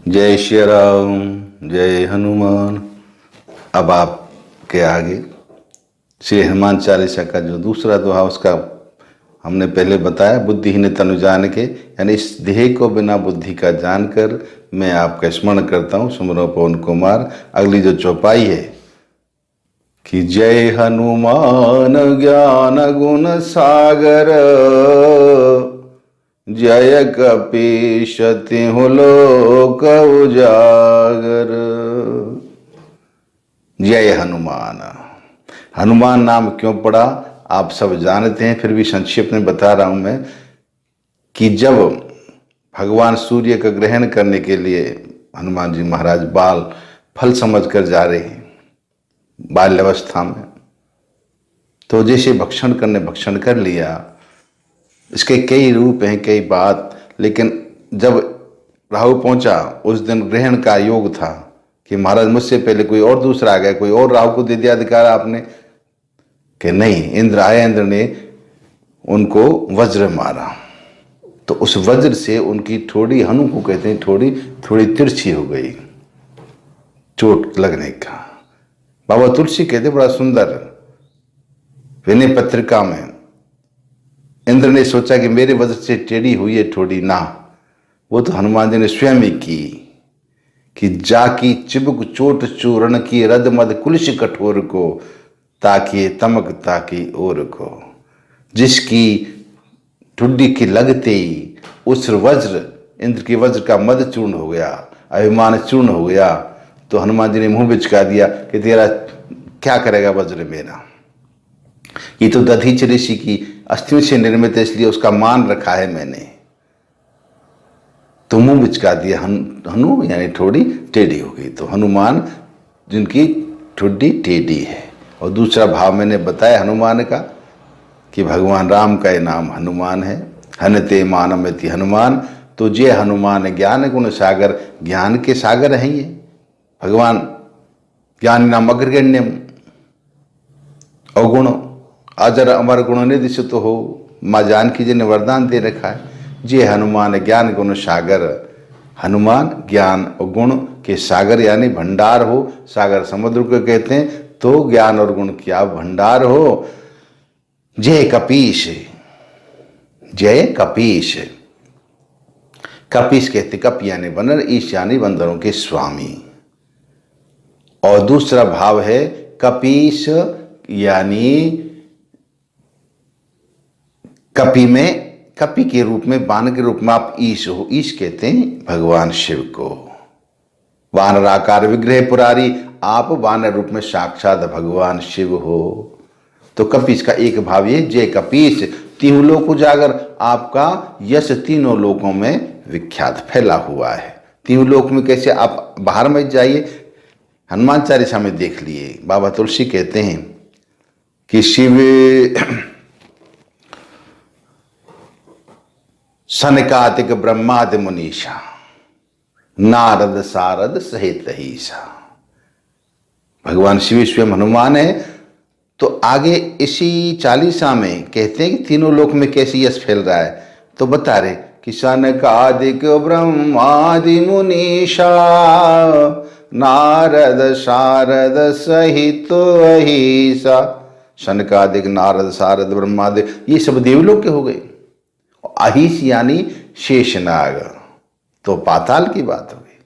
जय श्री राम, जय हनुमान। अब आपके आगे श्री हनुमान चालीसा का जो दूसरा दोहा, उसका हमने पहले बताया, बुद्धिहीन तनु जान के, यानी इस देह को बिना बुद्धि का जानकर मैं आपका स्मरण करता हूँ। सुमरो पवन कुमार। अगली जो चौपाई है कि जय हनुमान ज्ञान गुण सागर, जय कपीश तिहुँ लोक उजागर। जय हनुमान। हनुमान नाम क्यों पड़ा आप सब जानते हैं, फिर भी संक्षेप में बता रहा हूं मैं कि जब भगवान सूर्य का ग्रहण करने के लिए हनुमान जी महाराज बाल फल समझकर जा रहे हैं बाल्यावस्था में, तो जैसे भक्षण कर लिया। इसके कई रूप हैं, कई बात, लेकिन जब राहु पहुंचा, उस दिन ग्रहण का योग था कि महाराज मुझसे पहले कोई और दूसरा आ गया, कोई और राहु को दे दिया अधिकार आपने, कि नहीं, इंद्र आए, इंद्र ने उनको वज्र मारा। तो उस वज्र से उनकी ठोड़ी, हनु को कहते हैं, ठोड़ी थोड़ी तिरछी हो गई, चोट लगने का। बाबा तुलसी कहते बड़ा सुंदर, विनय पत्रिका में इंद्र ने सोचा कि मेरे वज्र से टेढ़ी हुई है ठोड़ी, ना, वो तो हनुमान जी ने स्वयं ही की कि जाकी चिबुक चोट चूर्ण की रद मद कुलिश कठोर को, ताकि तमक ताकि ओर को। जिसकी ठुड्डी की लगते ही उस वज्र, इंद्र के वज्र का मद चूर्ण हो गया, अभिमान चूर्ण हो गया। तो हनुमान जी ने मुंह बिचका दिया कि तेरा क्या करेगा वज्र मेरा, ये तो दधीच ऋषि की अस्थियों से निर्मित है, इसलिए उसका मान रखा है मैंने। तो मुंह बिचका दिया, हनु यानी ठोड़ी टेढ़ी हो गई। तो हनुमान जिनकी ठुड्डी टेढ़ी है। और दूसरा भाव मैंने बताया हनुमान का कि भगवान राम का ये नाम हनुमान है। हनते मानमति हनुमान। तो जे हनुमान ज्ञान गुण सागर, ज्ञान के सागर हैं ये भगवान। ज्ञान नाम अग्रगण्यम, अवगुण अजर अमर गुण निधिष्ठित हो, माँ जानकी जी ने वरदान दे रखा है। जे हनुमान ज्ञान गुण सागर, हनुमान ज्ञान और गुण के सागर यानी भंडार हो। सागर समुद्र को कहते हैं, तो ज्ञान और गुण क्या भंडार हो। जय कपीश, जय कपीश। कपीश कहते कप यानी बंदर, ईश यानी बंदरों के स्वामी। और दूसरा भाव है कपीश यानी कपि में, कपि के रूप में, बाण के रूप में आप ईश हो। ईश कहते हैं भगवान शिव को। वानराकार विग्रह पुरारी, आप वानर रूप में साक्षात भगवान शिव हो। तो कपीश का एक भाव ये, जय कपीश तीनों लोक उजागर। आपका यश तीनों लोकों में विख्यात फैला हुआ है। तीनों लोक में कैसे, आप बाहर मत जाइए, हनुमान चालीसा में देख लिए। बाबा तुलसी कहते हैं कि शिव सनकादिक ब्रह्मादि मुनीषा, नारद सारद सहित ईसा। भगवान शिव स्वयं हनुमान है। तो आगे इसी चालीसा में कहते हैं कि तीनों लोक में कैसे यश फैल रहा है। तो बता रहे कि सनकादिक ब्रह्मादि मुनीषा, नारद सारद सहित अहिसा। सनकादिक, नारद, सारद, ब्रह्मादि, ये सब देवलोक के हो गए। अहिस यानी शेषनाग, तो पाताल की बात हो गई।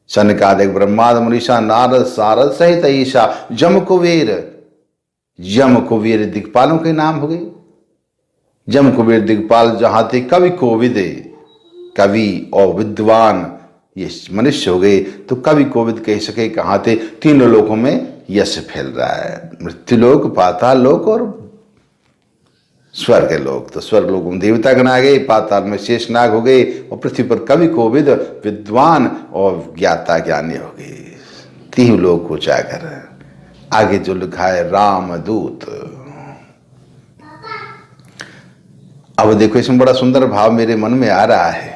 सनकादिक ब्रह्मादि मुनीषा, नारद सारद सहित ईशा। जम कुबेर, यम कुबेर दिक्पालों के नाम हो गए। जम कुबेर दिक्पाल जहां थे कवि कोविद, कवि और विद्वान ये मनुष्य हो गए। तो कवि कोविद कह सके कहां थे, तीनों लोकों में यश फैल रहा है। मृत्युलोक, पाताल लोक और स्वर्ग लोक। तो स्वर्ग लोक में देवता गण आ गए, पाताल में शेषनाग हो गए, और पृथ्वी पर कवि कोविद विद्वान और ज्ञाता ज्ञानी हो गए। तीनों लोक को जाकर आगे जो लिखा है रामदूत। अब देखो इसमें बड़ा सुंदर भाव मेरे मन में आ रहा है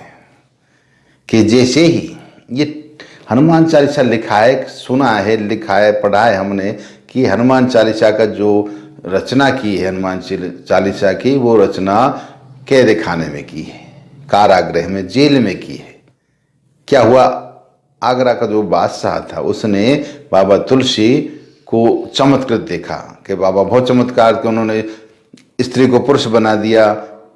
कि जैसे ही ये हनुमान चालीसा लिखा है, सुना है, लिखा है, पढ़ा है हमने कि हनुमान चालीसा का जो रचना की है, हनुमान चालीसा की, वो रचना कैद खाने में की है, कारागृह में, जेल में की है। क्या हुआ, आगरा का जो बादशाह था उसने बाबा तुलसी को चमत्कृत देखा कि बाबा बहुत चमत्कार के उन्होंने स्त्री को पुरुष बना दिया,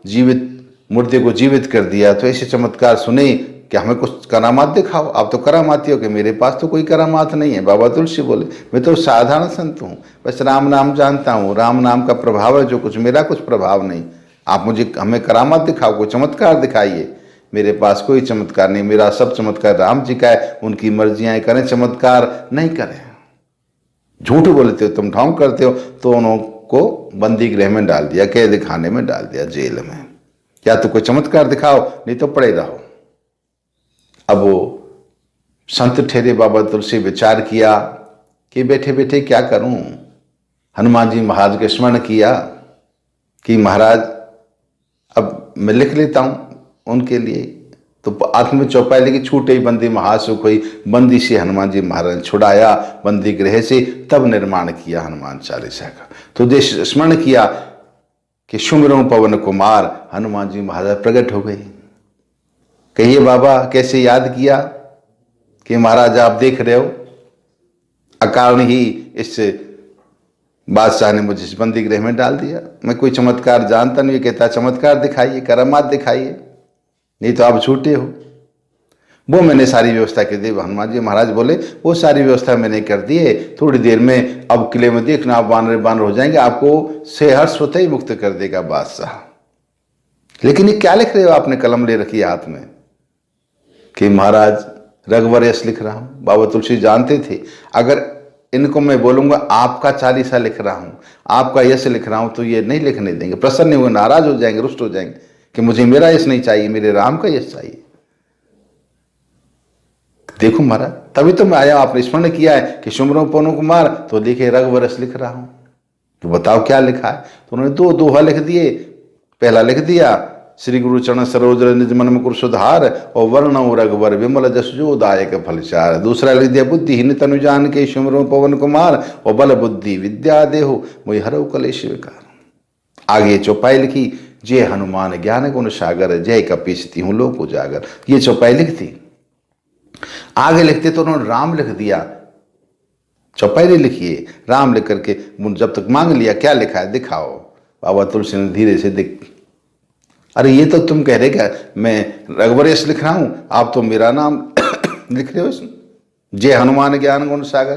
जीवित मुर्दे को जीवित कर दिया। तो ऐसे चमत्कार सुने कि हमें कुछ करामात दिखाओ, आप तो करामाती हो। कि मेरे पास तो कोई करामात नहीं है। बाबा तुलसी बोले मैं तो साधारण संत हूँ, बस राम नाम जानता हूँ, राम नाम का प्रभाव है जो कुछ, मेरा कुछ प्रभाव नहीं। आप मुझे हमें करामात दिखाओ, कोई चमत्कार दिखाइए। मेरे पास कोई चमत्कार नहीं, मेरा सब चमत्कार राम जी का है, उनकी मर्जियाँ करें, चमत्कार नहीं करें। झूठ बोलते हो तुम, ढोंग करते हो। तो उनको बंदी गृह में डाल दिया, कैद खाने में डाल दिया, जेल में। या तो कोई चमत्कार दिखाओ नहीं तो पड़े रहो। अब वो संत ठहरे बाबा तुलसी विचार किया कि बैठे बैठे क्या करूं। हनुमान जी महाराज के स्मरण किया कि महाराज अब मैं लिख लेता हूं उनके लिए। तो आत्म में चौपाई लगी, छूटे बंदी महासुख हुई। बंदी से हनुमान जी महाराज ने छुड़ाया बंदी गृह से, तब निर्माण किया हनुमान चालीसा का। तो देश स्मरण किया कि सुमिरो पवन कुमार, हनुमान जी महाराज प्रकट हो गए। कहिए बाबा कैसे याद किया कि महाराज आप देख रहे हो अकारण ही इस बादशाह ने मुझे इस बंदी गृह में डाल दिया। मैं कोई चमत्कार जानता नहीं, कहता चमत्कार दिखाइए, करामात दिखाइए, नहीं तो आप झूठे हो। वो मैंने सारी व्यवस्था कर दी। हनुमान जी महाराज बोले वो सारी व्यवस्था मैंने कर दी है, थोड़ी देर में अब किले में देखना आप बानर बानर हो जाएंगे, आपको से हर्ष होते ही मुक्त कर देगा बादशाह। लेकिन ये क्या लिख रहे हो आपने, कलम ले रखी है हाथ में? कि महाराज रघुवर यश लिख रहा हूं। बाबा तुलसी जानते थे अगर इनको मैं बोलूंगा आपका चालीसा लिख रहा हूं, आपका यश लिख रहा हूं, तो ये नहीं लिखने देंगे, प्रसन्न होंगे, नाराज हो जाएंगे, रुष्ट हो जाएंगे कि मुझे मेरा यश नहीं चाहिए, मेरे राम का यश चाहिए। देखो महाराज तभी तो मैं आया, आपने स्मरण किया है कि सुमरो पवन कुमार, तो देखे रघुवर यश लिख रहा हूं, तो बताओ क्या लिखा है। तो उन्होंने दो दोहा लिख दिए। पहला लिख दिया श्री गुरु चरण सरोज निज मन मुकुर सुधार, और वर्ण रघुवर विमल जस जो दायक फलचार। दूसरा लिख दिया बुद्धिहीन तनु जान के सुमिरो पवन कुमार, और बल बुद्धि विद्या देहो मोहि हरऊ कलेश विकार। आगे चौपाई लिखी जय हनुमान ज्ञान गुण सागर, जय कपीस तिहुँ लोक उजागर। ये चौपाई लिखती। आगे लिखते तो उन्होंने राम लिख दिया, चौपाई नहीं लिखिए, राम लिख करके जब तक मांग लिया क्या लिखा है दिखाओ। बाबा तुलसी ने धीरे से अरे ये तो तुम कह रहे क्या मैं रघुवर यश लिख रहा हूं, आप तो मेरा नाम लिख रहे हो इसमें, जय हनुमान ज्ञान गुण सागर।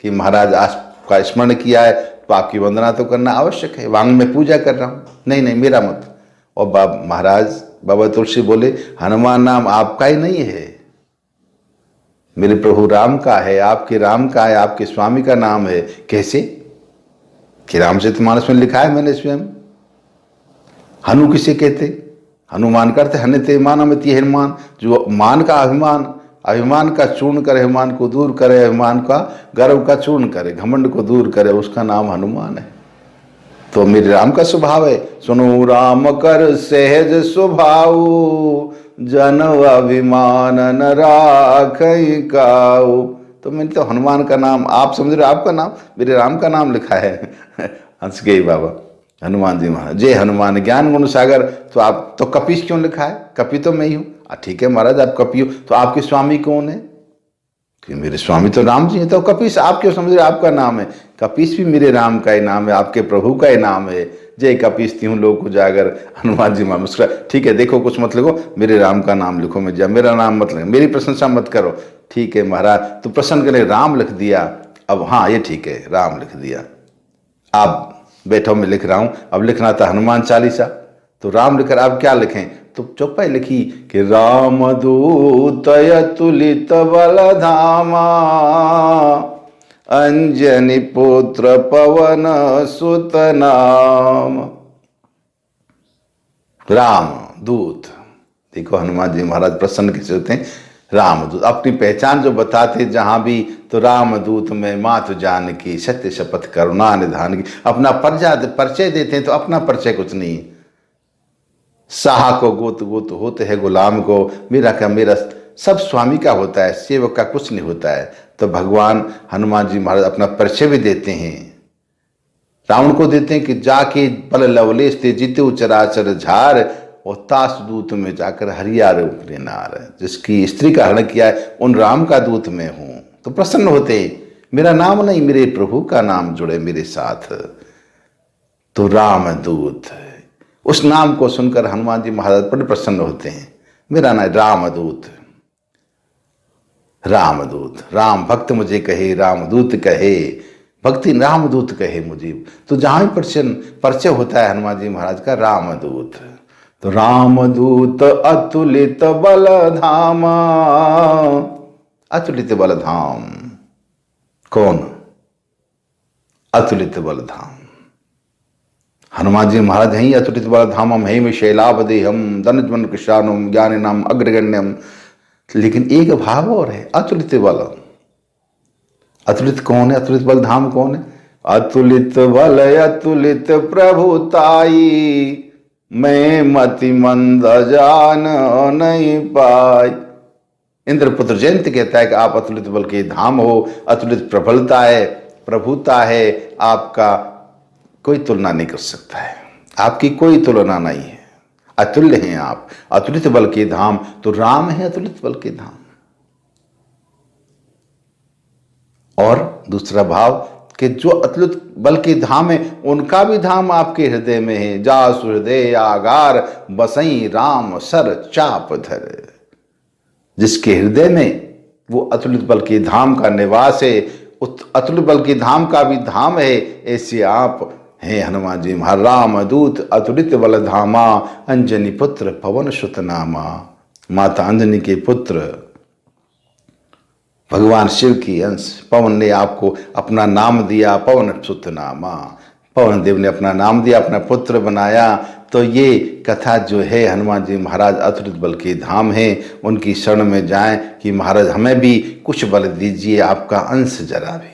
कि महाराज आपका स्मरण किया है तो आपकी वंदना तो करना आवश्यक है, वांग में पूजा कर रहा हूं। नहीं नहीं मेरा मत। और महाराज बाबा तुलसी बोले हनुमान नाम आपका ही नहीं है, मेरे प्रभु राम का है, आपके राम का है, आपके स्वामी का नाम है। कैसे? कि रामचरितमानस में लिखा है मैंने स्वयं। हनु किसे कहते? हनुमान करते हनते मान अमिति हनुमान, जो मान का अभिमान, अभिमान का चूर्ण करे, अभिमान को दूर करे, अभिमान का गर्व का चूर्ण करे, घमंड को दूर करे, उसका नाम हनुमान है। तो मेरे राम का स्वभाव है, सुनो राम कर सहज स्वभाव, जन अभिमान न राखई काऊ। तो मैंने तो हनुमान का नाम, आप समझ रहे आपका नाम, मेरे राम का नाम लिखा है। हंस गए बाबा हनुमान जी महाराज। जय हनुमान ज्ञान गुण सागर। तो आप तो कपीश क्यों लिखा है? कपि तो मैं ही हूँ। ठीक है महाराज आप कपि हो, तो आपके स्वामी कौन है? कि मेरे स्वामी तो राम जी हैं। तो कपीश आप क्यों समझ रहे आपका नाम है? कपीश भी मेरे राम का ही नाम है, आपके प्रभु का ही नाम है। जय कपीश तिहुँ लोक उजागर। हनुमान जी महाराज मुस्कुरा, ठीक है देखो कुछ मत लिखो, मेरे राम का नाम लिखो, मैं मेरा नाम मत लिखो, मेरी प्रशंसा मत करो। ठीक है महाराज, तो प्रसन्न के लिए राम लिख दिया। अब हाँ ये ठीक है, राम लिख दिया। आप बैठो मैं लिख रहा हूं। अब लिखना था हनुमान चालीसा, तो राम लिखकर आप क्या लिखें? तो चौपाई लिखी कि राम दूत अतुलित बल धामा, अंजनी पुत्र पवन सुत नाम। राम दूत, देखो हनुमान जी महाराज प्रसन्न कैसे होते हैं। रामदूत अपनी पहचान जो बताते जहां भी, तो रामदूत में मातु जान की, सत्य शपथ करुणा निधान की। अपना परिचय देते हैं तो अपना परिचय कुछ नहीं। साहा को गोत गोत होते हैं गुलाम को, मेरा क्या, मेरा सब स्वामी का होता है, सेवक का कुछ नहीं होता है। तो भगवान हनुमान जी महाराज अपना परिचय भी देते हैं, रावण को देते हैं कि जाके बल लवलेश ते जीते चराचर झार, और ताश दूत में जाकर हरिया रूप लेना आ रहा है। जिसकी स्त्री का हरण किया है उन राम का दूत में हूं, तो प्रसन्न होते। मेरा नाम नहीं, मेरे प्रभु का नाम जुड़े मेरे साथ, तो राम दूत। उस नाम को सुनकर हनुमान जी महाराज बड़े प्रसन्न होते हैं। मेरा नाम रामदूत, रामदूत, राम भक्त मुझे कहे, रामदूत कहे, भक्ति रामदूत कहे मुझे। तो जहां भी परिचय होता है हनुमान जी महाराज का रामदूत, तो रामदूत अतुलित बल धामा। अतुलित बल धाम कौन? अतुलित बल धाम हनुमान जी महाराज हैं। अतुलित बल धामम हेम शैलावदेहम धनुजमन कृशानुम ज्ञानिनाम अग्रगण्यम। लेकिन एक भाव और है, अतुलित बल। अतुलित कौन है? अतुलित बल धाम कौन है? अतुलित बल अतुलित प्रभुताई, मैं मति मंद जान नहीं पाई। इंद्रपुत्र जयंत कहता है कि आप अतुलित बल के धाम हो, अतुलित प्रबलता है, प्रभुता है, आपका कोई तुलना नहीं कर सकता है, आपकी कोई तुलना नहीं है, अतुल्य हैं आप, अतुलित बल के धाम। तो राम है अतुलित बल के धाम। और दूसरा भाव कि जो अतुलित बल के धाम है उनका भी धाम आपके हृदय में है। जासु हृदय आगार बसई राम सर चाप धर। जिसके हृदय में वो अतुलित बल के धाम का निवास है, अतुलित बल के धाम का भी धाम है, ऐसे आप हैं हनुमान जी महाराज। रामदूत अतुलित बल धामा, अंजनी पुत्र पवन सुत नामा। माता अंजनी के पुत्र भगवान शिव की अंश पवन ने आपको अपना नाम दिया, पवन सुत नामा। पवन देव ने अपना नाम दिया, अपना पुत्र बनाया। तो ये कथा जो है हनुमान जी महाराज अतुलित बल के धाम है, उनकी शरण में जाएं कि महाराज हमें भी कुछ बल दीजिए, आपका अंश जरा भी।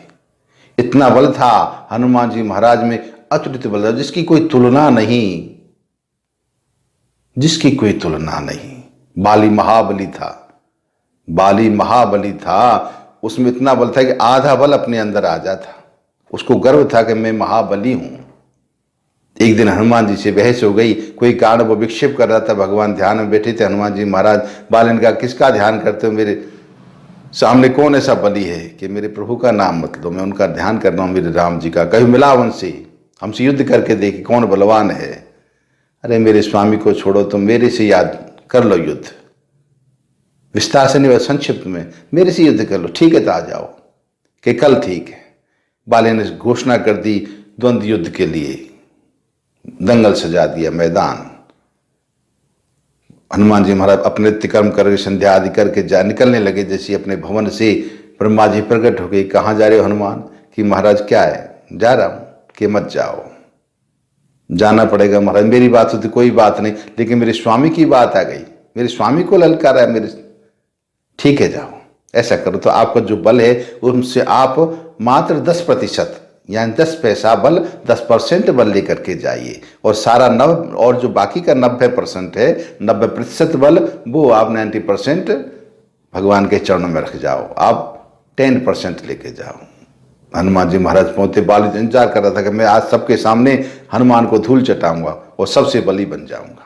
इतना बल था हनुमान जी महाराज में, अतुलित बल, जिसकी कोई तुलना नहीं, जिसकी कोई तुलना नहीं। बाली महाबली था, बाली महाबली था, उसमें इतना बल था कि आधा बल अपने अंदर आ जाता। उसको गर्व था कि मैं महाबली हूं। एक दिन हनुमान जी से बहस हो गई, कोई कारण वो विक्षेप कर रहा था, भगवान ध्यान में बैठे थे। हनुमान जी महाराज बाली ने कहा, किसका ध्यान करते हो? मेरे सामने कौन ऐसा बली है कि मेरे प्रभु का नाम मत लो, मैं उनका ध्यान कर रहा हूं, मेरे राम जी का। कहीं मिला उनसे, हमसे युद्ध करके देखे कौन बलवान है। अरे मेरे स्वामी को छोड़ो, तुम मेरे से याद कर लो युद्ध, विस्तार से नहीं, संक्षिप्त में मेरे से युद्ध कर लो। ठीक है तो आ जाओ, कि कल ठीक है। बाली ने घोषणा कर दी द्वंद्व युद्ध के लिए, दंगल सजा दिया मैदान। हनुमान जी महाराज अपने नित्य कर्म करके संध्या आदि करके निकलने लगे। जैसे अपने भवन से ब्रह्मा जी प्रकट हो गए। कहाँ जा रहे हो हनुमान? कि महाराज क्या है? जा रहा हूं। कि मत जाओ, जाना पड़ेगा महाराज। मेरी बात होती कोई बात नहीं, लेकिन मेरे स्वामी की बात आ गई, मेरे स्वामी को ललकारा है मेरे। ठीक है जाओ, ऐसा करो तो आपका जो बल है उनसे आप मात्र 10% यानी 10 पैसा बल, 10% बल लेकर के जाइए, और सारा और जो बाकी का 90% है, 90% बल, वो आप 90% भगवान के चरणों में रख जाओ, आप 10% लेके जाओ। हनुमान जी महाराज पहुंचे। बाली इंतजार कर रहा था कि मैं आज सबके सामने हनुमान को धूल चटाऊंगा और सबसे बली बन जाऊंगा।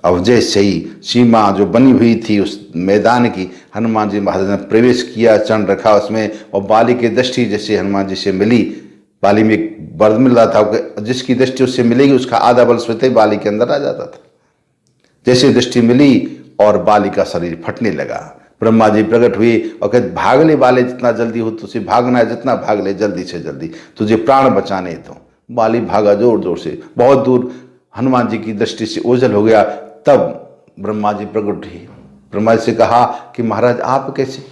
अब जैसे ही सीमा जो बनी हुई थी उस मैदान की, हनुमान जी महाराज ने प्रवेश किया, चरण रखा उसमें, और बाली की दृष्टि जैसे हनुमान जी से मिली, बाली में एक वर मिल रहा था कि जिसकी दृष्टि उससे मिलेगी उसका आधा बल स्वतः ही बाली के अंदर आ जाता था। जैसे दृष्टि मिली और बाली का शरीर फटने लगा। ब्रह्मा जी प्रकट हुए और कहते, भाग ले बाले, जितना जल्दी हो तुझे भागना है, जितना भाग ले जल्दी से जल्दी, तुझे प्राण बचाने। तो बाली भागा जोर जोर से, बहुत दूर हनुमान जी की दृष्टि से ओझल हो गया। तब ब्रह्मा जी प्रकट हुए। ब्रह्मा जी से कहा कि महाराज आप कैसे,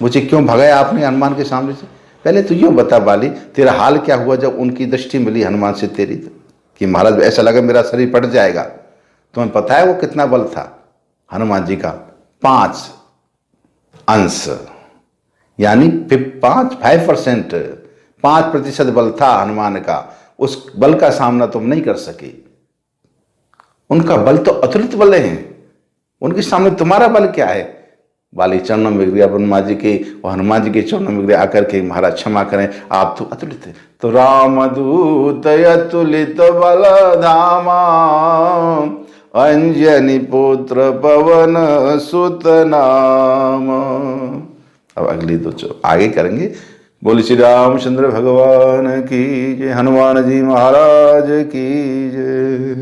मुझे क्यों भगाया आपने हनुमान के सामने से? पहले तो यूँ बता बाली, तेरा हाल क्या हुआ जब उनकी दृष्टि मिली हनुमान से तेरी? कि महाराज ऐसा लगा मेरा शरीर फट जाएगा। तुम्हें पता है वो कितना बल था हनुमान जी का? 5 अंश, यानी 5%, 5% बल था हनुमान का। उस बल का सामना तुम नहीं कर सके। उनका बल तो अतुलित बल है, उनके सामने तुम्हारा बल क्या है? बाली चरणों में गिर गया ब्रह्मा जी के, और हनुमान जी के चरणों में गिर आकर के, महाराज क्षमा करें, आप तो अतुलित है। तो रामदूत अतुलित बल धामा, अंजनी पुत्र पवन सुत नाम। अब अगली दो आगे करेंगे। बोल श्री रामचंद्र भगवान की जय, हनुमान जी महाराज की जय।